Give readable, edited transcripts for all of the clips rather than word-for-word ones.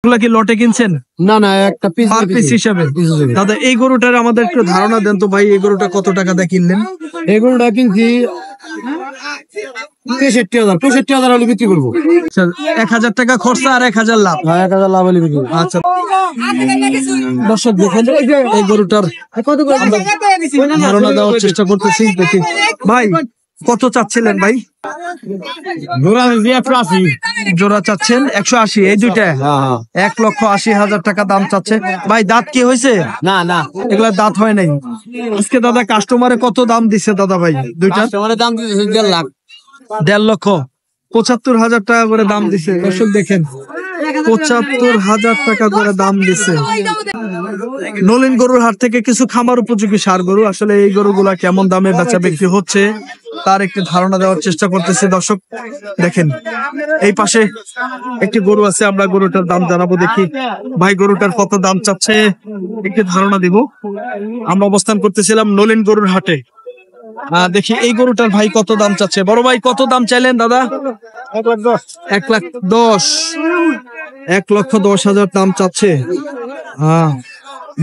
এগুলা কি লটে কিনছেন? না না, একটা পিস হিসাবে। দাদা এই গরুটার আমাদের একটু ধারণা দেন তো ভাই, এই গরুটা কত টাকা দিয়ে কিনলেন? এই গরুটা কিনছি 65,000 হলে বিক্রি করবো। 1000 টাকা খরচা আর 1000 লাভ। 1000 লাভ হলে বিক্রি। আচ্ছা দর্শক দেখেন এই গরুটার ধারণা দেওয়ার চেষ্টা করতেছি। দেখি ভাই কত চাচ্ছিলেন ভাই? জোড়া চাচ্ছেন 180, এই দুইটা 1,80,000 টাকা দাম চাচ্ছে ভাই। দাঁত কি হয়েছে? না না, এগুলা দাঁত হয় নাই। আজকে দাদা কাস্টমারে কত দাম দিছে দাদা ভাই? দুইটা দাম 1.5 লাখ। 1.5 লক্ষ 75,000 টাকা করে দাম দিছে। দর্শক দেখেন 75,000 টাকা করে দাম দিছে। নলিন গরুর হাট থেকে কিছু খামার উপযোগী সার গরু, আসলে এই গরুগুলা কেমন দামে বেচা বিক্রি হচ্ছে তার একটি ধারণা দেওয়ার চেষ্টা করতেছে। দর্শক দেখেন এই পাশে একটি গরু আছে, আমরা গরুটার দাম জানাবো। দেখি ভাই গরুটার কত দাম চাচ্ছে একটি ধারণা দিব। আমরা অবস্থান করতেছিলাম নলিন গরুর হাটে। দেখি এই গরুটার ভাই কত দাম চাচ্ছে। বড় ভাই কত দাম চাইলেন দাদা? 1,10,000 1,10,000 দাম চাচ্ছে।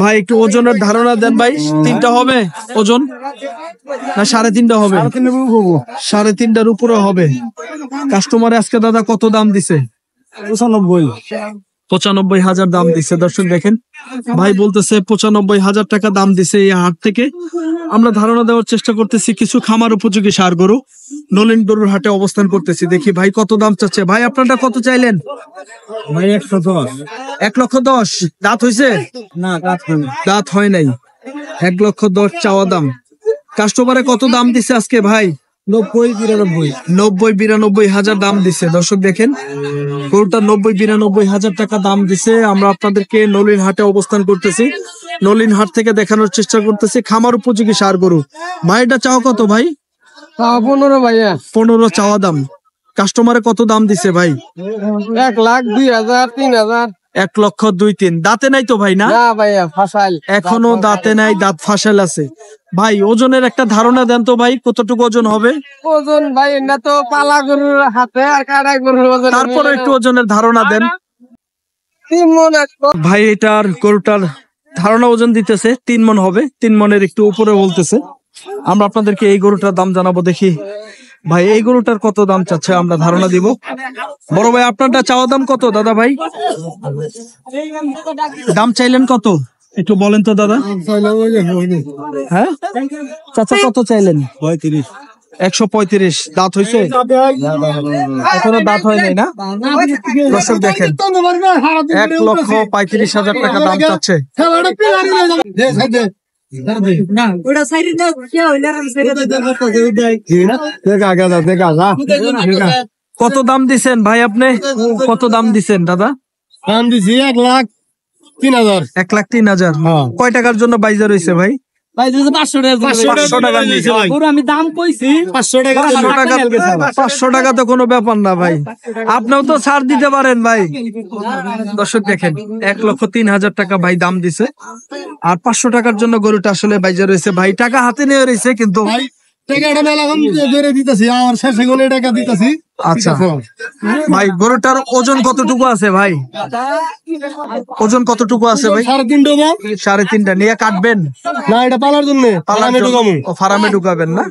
ভাই একটু ওজনের ধারণা দেন ভাই। 3টা হবে ওজন না 3.5টা হবে? 3.5টার উপরে হবে। কাস্টমারে আজকে দাদা কত দাম দিছে? 95,000 দাম দিছে। দর্শক দেখেন ভাই বলতেছে 95,000 টাকা দাম দিছে এই হাট থেকে। আমরা ধারণা দেওয়ার চেষ্টা করতেছি কিছু খামার উপযোগী সার গরু নলিন গরুর হাটে অবস্থান করতেছি। দেখি ভাই কত দাম চাচ্ছে। ভাই আপনারটা কত চাইলেন? ভাই 110। 1,10,000 দাঁত হয়েছে? না, দাঁত হয় নাই। 1,10,000 চাওয়া দাম। কাস্টমারে কত দাম দিছে আজকে ভাই? 90-92,000 দাম দিছে। দর্শক দেখেন গরুটা 90-92,000 টাকা দাম দিছে। আমরা আপনাদেরকে নলিন হাটে অবস্থান করতেছি। নলিন হাট থেকে দেখানোর চেষ্টা করতেছি খামার উপযোগী সার গরু। ভাইটা চাও কত ভাই? 15 ভাইয়া। 15 চাওয়া দাম। কাস্টমারে কত দাম দিছে ভাই? 1,02,000 3,000। 1,02,3,000 দাঁতে নাই তো ভাই? না ভাইয়া, ফাসাইল এখনো দাঁতে নাই, দাঁত ফাসাল আছে। ভাই ওজনের একটা ধারণা দেন তো ভাই, কতটুকু ওজন হবে? ওজন ভাই না তো পালা গরুর হাতে আর কাটা গরুর ওজন। তারপরে একটু ওজনের ধারণা দেন 3 মণ। ভাই এটার গরুটার ধারণা ওজন দিতেছে 3 মণ হবে, 3 মণের একটু উপরে বলতেছে। আমরা আপনাদেরকে এই গরুটার দাম জানাবো। দেখি ভাই এই গরুটার কত দাম চাচ্ছে আমরা ধারণা দিব। বড় ভাই আপনারটা চাওয়া দাম কত দাদা ভাই? দাম চাইলেন কত একটু বলেন তো দাদা। হ্যাঁ চাচা কত চাইলেন? 135। দাঁত হয়েছে? এখনো দাঁত হয় নাই না? দর্শক দেখেন 1,35,000 টাকা দাম চাচ্ছে। কত দাম দিছেন ভাই আপনি? কত দাম দিছেন দাদা? দাম দিছি 1,03,000। 1,03,000। কয় টাকার জন্য বাইজা রয়েছে ভাই? 500 টাকা আমি দাম কইছি। 500 টাকা তো কোনো ব্যাপার না ভাই, আপনিও তো ছাড় দিতে পারেন ভাই। দর্শক দেখেন 1,03,000 টাকা ভাই দাম দিছে। আর 500 টাকার জন্য গরুটা আসলে বাইজা রয়েছে। ভাই টাকা হাতে নিয়ে রয়েছে কিন্তু আচ্ছা ভাই গরুটার ওজন কতটুকু আছে ভাই? ওজন কতটুকু আছে ভাই? 3.5 নিয়ে কাটবেন না, এটা পালার জন্য ফার্মে ঢুকাবেন না?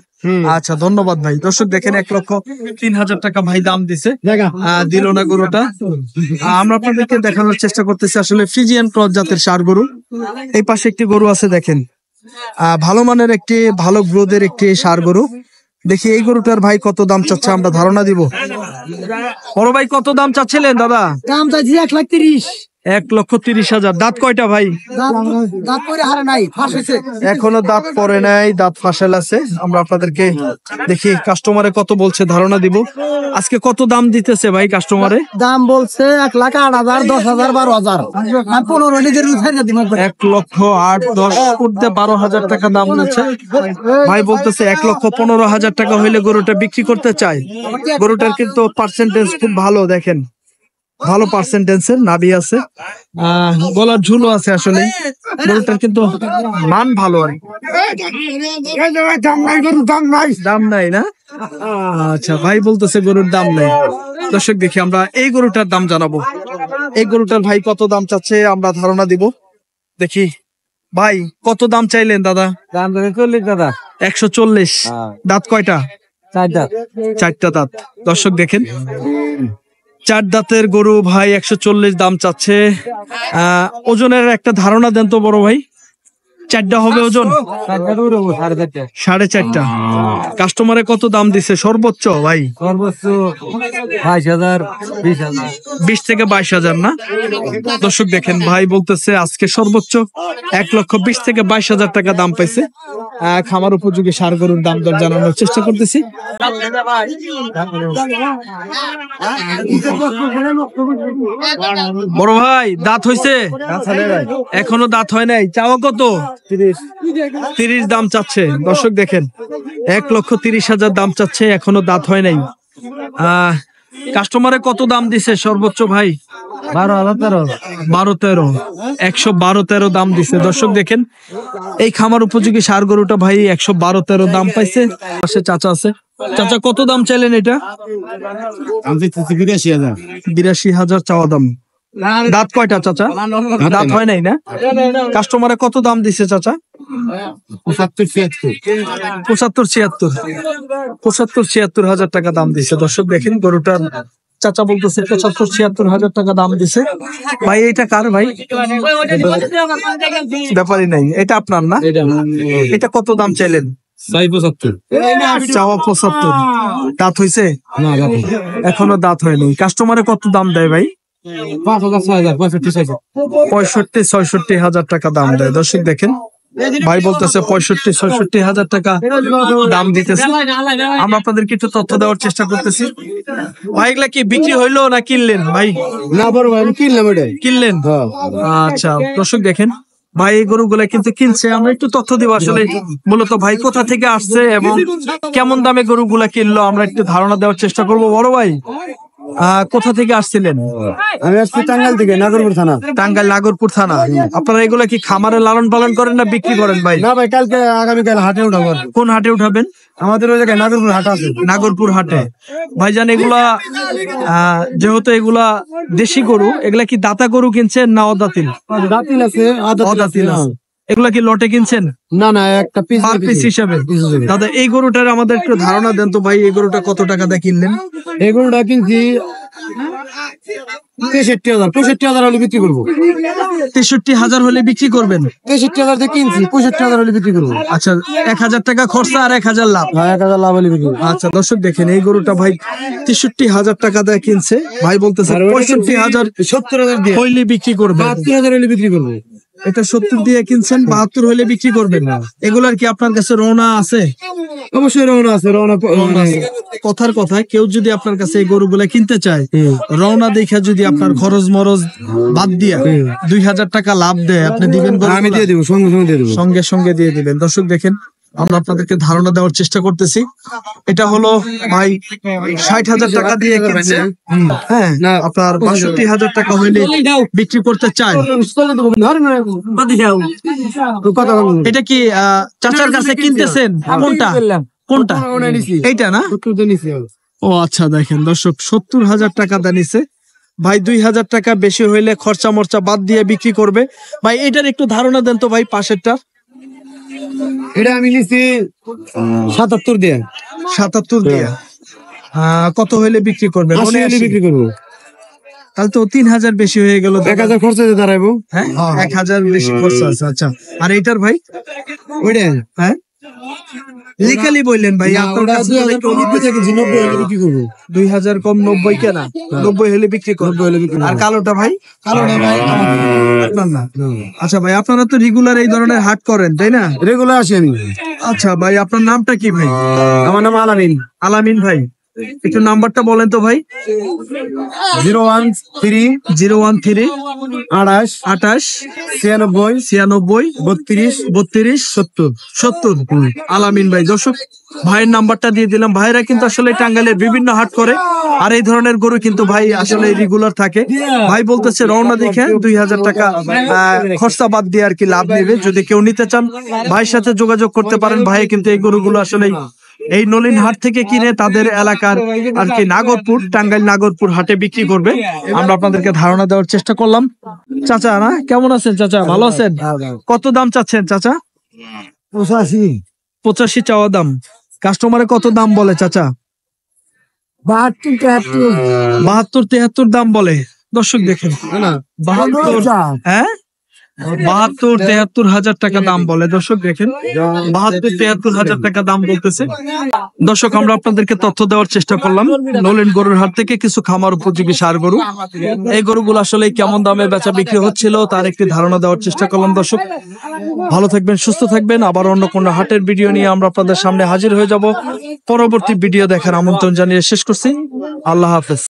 আচ্ছা ধন্যবাদ ভাই। দর্শক দেখেন 1,03,000 টাকা ভাই দাম দিছে, দিল না গরুটা। আমরা আপনাদেরকে দেখানোর চেষ্টা করতেছি আসলে ফ্রিজিয়ান ক্রস জাতের সার গরু। এই পাশে একটি গরু আছে দেখেন, ভালো মানের একটি ভালো গ্রোথের একটি সার গরু। দেখি এই গরুটার ভাই কত দাম চাচ্ছে আমরা ধারণা দিব। বড় ভাই কত দাম চাচ্ছিলেন দাদা? দাম চাইছি 1,30,000। 1,30,000। দাঁত কয়টা ভাই? দাঁত পরে হারে নাই, ফাঁসেছে এখনো দাঁত পরে নাই, দাঁত ফাঁসাল আছে। আমরা আপনাদেরকে দেখি কাস্টমারে কত বলছে ধারণা দিব। আজকে কত দাম দিতেছে ভাই কাস্টমারে? দাম বলছে 1,08,000 10,000 12,000। 1,08,10 টাকা দাম বলছে ভাই। বলতেছে 1,15,000 টাকা হইলে গরুটা বিক্রি করতে চায়। গরুটার কিন্তু পার্সেন্টেজ খুব ভালো, দেখেন ভালো পার্সেন্টেজের নাভি আছে, গলার ঝুলও আছে। আসলে গরুটার কিন্তু মান ভালো। আর দাম নাই না? আচ্ছা ভাই বলতেছে গরুর দাম নাই। দর্শক দেখি আমরা এই গরুটার দাম জানাবো। এই গরুটার ভাই কত দাম চাচ্ছে আমরা ধারণা দিব। দেখি ভাই কত দাম চাইলেন দাদা? দাম 40 দাদা। 140। দাঁত কয়টা? 4 দাঁত। 4টা দাঁত। দর্শক দেখেন 4 দাঁতের গরু ভাই 140 দাম চাচ্ছে। ওজনের একটা ধারণা দেন তো বড় ভাই। 4টা হবে ওজন? 4.5টা। কাস্টমারে কত দাম দিছে সর্বোচ্চ ভাই? সর্বোচ্চ 22,000 20,000। 20 থেকে 22,000 না? দর্শক দেখেন ভাই বলতেছে আজকে সর্বোচ্চ 1,20,000 থেকে 22,000 টাকা দাম পাইছে। খামার উপযোগী ষাঁড় গরুর দাম দর জানানোর চেষ্টা করতেছি। বড় ভাই দাঁত হইছে? এখনো দাঁত হয় নাই। চাওয়া কত? 30 দাম চাচ্ছে। দর্শক দেখেন 1,30,000 দাম চাচ্ছে, এখনো দাঁত হয় নাই। কাস্টমারে কত দাম দিছে সর্বোচ্চ ভাই? 12-13। 112-13 দাম দিছে। দর্শক দেখেন এই খামার উপযোগী ষাঁড় গরুটা ভাই 112-13 দাম পাইছে। পাশে চাচা আছে। চাচা কত দাম চাইলেন এটা? 82,000 চাওয়া দাম। দাঁত কয়টা চাচা? দাঁত হয় নাই না? কাস্টমারে কত দাম দিছে চাচা? 75-76 টাকা দাম দিছে। দর্শক দেখেন গরুটার চাচা বলতেছে 75-76 টাকা দাম দিছে। ভাই এটা কার ভাই? ব্যাপারই নাই। এটা আপনার না? এটা কত দাম চাইলেন? 75। চাওয়া 75। দাঁত হইছে? এখনো দাঁত হয়নি। কাস্টমারে কত দাম দেয় ভাই? 65-66 টাকা দাম দেয়। দর্শক দেখেন ভাই বলতেছে 65-66 টাকা দাম দিতেছে। আমরা আপনাদেরকে একটু তথ্য দেওয়ার চেষ্টা করতেছি। ভাই এগুলা কি বিক্রি হইলো না কিনলেন ভাই? না বড় ভাই, আমি কিনলাম এটা। কিনলেন? আচ্ছা দর্শক দেখেন ভাই এই গরুগুলা কিন্তু কিনছে। আমরা একটু তথ্য দিব আসলে মূলত ভাই কোথা থেকে আসছে এবং কেমন দামে গরুগুলা কিনলো আমরা একটু ধারণা দেওয়ার চেষ্টা করব। বড় ভাই কোথা থেকে আসছিলেন? আমি আসছি টাঙ্গাইল থেকে, নাগরপুর থানা। টাঙ্গাইল নাগরপুর থানা। আপনারা এগুলা কি খামারে লালন পালন করেন না বিক্রি করেন ভাই? না ভাই, কালকে আগামীকাল হাটে উঠাবো। কোন হাটে উঠাবেন? আমাদের ওই জায়গায় নাগরপুর হাট আছে। নাগরপুর হাটে। ভাইজান এগুলা যেহেতু এগুলা দেশি গরু, এগুলা কি দাতা গরু কিনছেন না অদাতিল? দাঁতিল আছে, অদাতিল আছে। এগুলা কি লটে কিনছেন? না না, একটা পিস পার পিস হিসাবে। দাদা এই গরুটার আমাদের একটু ধারণা দেন তো ভাই, এই গরুটা কত টাকা দিয়ে কিনলেন? এগুলোটা কিনছি 63,000। 65,000 হলে বিক্রি করবো। 63,000 হলে বিক্রি করবেন? 63,000 দিয়ে কিনছি, 65,000 হলে বিক্রি করবো। আচ্ছা 1,000 টাকা খরচা আর 1,000 লাভ। 1,000 লাভ হলে বিক্রি করবো। আচ্ছা দর্শক দেখেন এই গরুটা ভাই 63,000 টাকা দিয়ে কিনছে। ভাই বলতেছে 65,000 70,000 দিয়ে হইলে বিক্রি করবেন। 72,000 হলে বিক্রি করবো। এটা 70 দিয়ে কিনছেন, 72 হলে বিক্রি করবেন না। এগুলার কি আপনার কাছে রওনা আছে? অবশ্যই রওনা আছে। রওনা কথার কথা কেউ যদি আপনার কাছে এই গরুগুলা কিনতে চায়, রওনা দেখা যদি আপনার খরচ মরচ বাদ দিয়া 2,000 টাকা লাভ দেয়, আপনি দিবেন? আমি দিয়ে দেবো, সঙ্গে সঙ্গে দিয়ে দেবো। সঙ্গে সঙ্গে দিয়ে দিবেন। দর্শক দেখেন আমরা আপনাদেরকে ধারণা দেওয়ার চেষ্টা করতেছি। এটা হলো ভাই 60,000 টাকা দিয়ে কিনছে। হ্যাঁ আপনার 62,000 টাকা হইলে বিক্রি করতে চায়। এটা কি চাচার কাছে কিনতেছেন? কোনটা কোনটা? এইটা না? ও আচ্ছা দেখেন দর্শক 70,000 টাকা দানিছে ভাই। 2,000 টাকা বেশি হইলে খরচা মরচা বাদ দিয়ে বিক্রি করবে। ভাই এটার একটু ধারণা দেন তো ভাই পাশেরটা। এটা আমি নিচ্ছি 77 দিয়ে। 77 দিয়ে। কত হইলে বিক্রি করবে? 80 হলে বিক্রি করবো। তাহলে তো 3,000 বেশি হয়ে গেল। 1,000 খরচা দিয়ে দাঁড়াবো। হ্যাঁ 1,000 বেশি খরচা আছে। আচ্ছা আর এইটার ভাই? ওইটা হ্যাঁ লিখালি বললেন ভাই আপনার কাছে 2090 থেকে 90 হলে বিক্রি করবো। 2,000 কম 90 কেনা, 90 হলে বিক্রি করবে। আর কালোটা ভাই? কালোটা ভাই আপনার না? আচ্ছা ভাই আপনারা তো রেগুলার এই ধরনের হাট করেন তাই না? রেগুলার আসি আমি। আচ্ছা ভাই আপনার নামটা কি ভাই? আমার নাম আলামিন। আলামিন ভাই একটু নাম্বারটা বলেন তো ভাই। 013 013 28 28 96 96 32 32 70 70। আলামিন ভাই। দর্শক ভাইয়ের নাম্বারটা দিয়ে দিলাম। ভাইরা কিন্তু আসলে টাঙ্গাইলের বিভিন্ন হাট করে আর এই ধরনের গরু কিন্তু ভাই আসলে রেগুলার থাকে। ভাই বলতেছে রওনা দেখে 2,000 টাকা খরচা বাদ দিয়ে আর কি লাভ নেবে। যদি কেউ নিতে চান ভাইয়ের সাথে যোগাযোগ করতে পারেন। ভাই কিন্তু এই গরুগুলো আসলে এই নলিন হাট থেকে কিনে তাদের এলাকার আর কি নাগরপুর, টাঙ্গাইল নাগরপুর হাটে বিক্রি করবে। আমরা আপনাদেরকে ধারণা দেওয়ার চেষ্টা করলাম। চাচা না, কেমন আছেন চাচা? ভালো আছেন? কত দাম চাচ্ছেন চাচা? 85 চাওয়া দাম। কাস্টমারে কত দাম বলে চাচা? 72-73 দাম বলে। দর্শক দেখেন, 72, হ্যাঁ 72-73 হাজার টাকা দাম বলে। দর্শক দেখেন, 72-73 হাজার টাকা দাম বলতেছে। দর্শক, আমরা আপনাদেরকে তথ্য দেওয়ার চেষ্টা করলাম নলেন গরুর হাট থেকে কিছু খামার উপযোগী ষাঁড় গরু। এই গরুগুলো আসলে কেমন দামে বেচা বিক্রি হচ্ছিল তার একটি ধারণা দেওয়ার চেষ্টা করলাম। দর্শক, ভালো থাকবেন, সুস্থ থাকবেন। আবার অন্য কোনো হাটের ভিডিও নিয়ে আমরা আপনাদের সামনে হাজির হয়ে যাব। পরবর্তী ভিডিও দেখার আমন্ত্রণ জানিয়ে শেষ করছি। আল্লাহ হাফেজ।